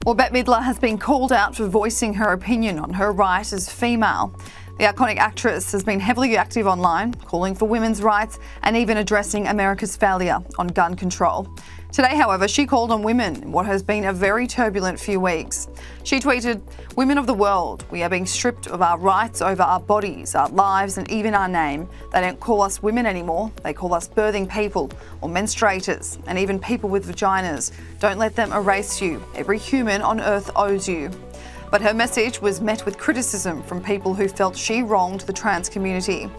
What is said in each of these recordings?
Well, Bette Midler has been called out for voicing her opinion on her right as female. The iconic actress has been heavily active online, calling for women's rights and even addressing America's failure on gun control. Today, however, she called on women in what has been a very turbulent few weeks. She tweeted, "Women of the world, we are being stripped of our rights over our bodies, our lives and even our name. They don't call us women anymore. They call us birthing people or menstruators and even people with vaginas. Don't let them erase you. Every human on earth owes you." But her message was met with criticism from people who felt she wronged the trans community.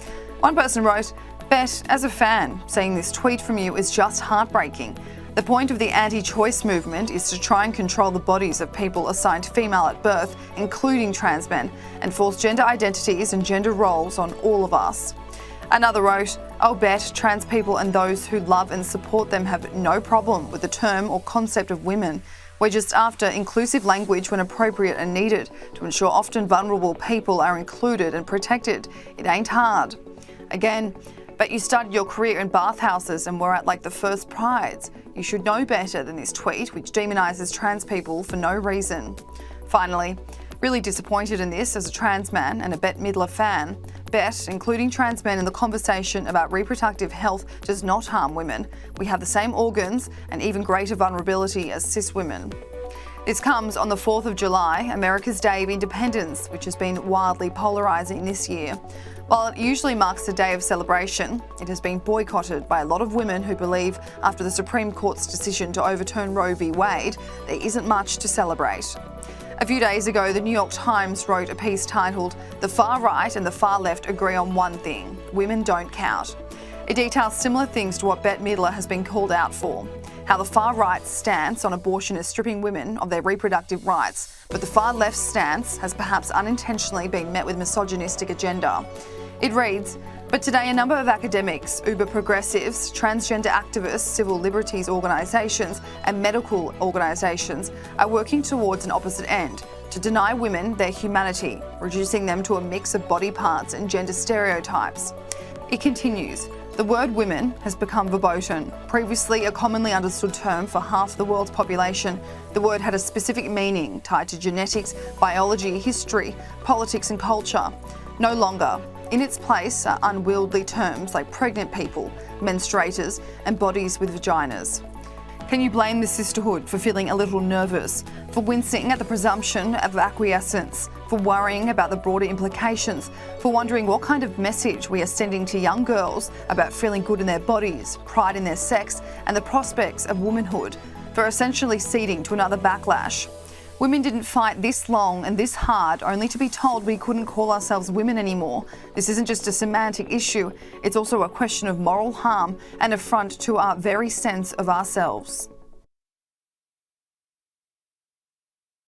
One person wrote, "Bet, as a fan, seeing this tweet from you is just heartbreaking. The point of the anti-choice movement is to try and control the bodies of people assigned female at birth, including trans men, and force gender identities and gender roles on all of us." Another wrote, "I'll bet trans people and those who love and support them have no problem with the term or concept of women. We're just after inclusive language when appropriate and needed to ensure often vulnerable people are included and protected. It ain't hard." Again, "But you started your career in bathhouses and were at like the first prides. You should know better than this tweet, which demonises trans people for no reason." Finally, "Really disappointed in this as a trans man and a Bette Midler fan. Bette, including trans men in the conversation about reproductive health does not harm women. We have the same organs and even greater vulnerability as cis women." This comes on the 4th of July, America's Day of Independence, which has been wildly polarising this year. While it usually marks a day of celebration, it has been boycotted by a lot of women who believe after the Supreme Court's decision to overturn Roe V Wade, there isn't much to celebrate. A few days ago, the New York Times wrote a piece titled, "The far right and the far left agree on one thing: women don't count." It details similar things to what Bette Midler has been called out for. How the far right's stance on abortion is stripping women of their reproductive rights, but the far left's stance has perhaps unintentionally been met with misogynistic agenda. It reads, "But today a number of academics, uber progressives, transgender activists, civil liberties organisations and medical organisations are working towards an opposite end, to deny women their humanity, reducing them to a mix of body parts and gender stereotypes." It continues, "The word women has become verboten. Previously a commonly understood term for half the world's population, the word had a specific meaning tied to genetics, biology, history, politics and culture. No longer. In its place are unwieldy terms like pregnant people, menstruators and bodies with vaginas." Can you blame the sisterhood for feeling a little nervous, for wincing at the presumption of acquiescence, for worrying about the broader implications, for wondering what kind of message we are sending to young girls about feeling good in their bodies, pride in their sex and the prospects of womanhood, for essentially ceding to another backlash? Women didn't fight this long and this hard only to be told we couldn't call ourselves women anymore. This isn't just a semantic issue, it's also a question of moral harm and affront to our very sense of ourselves.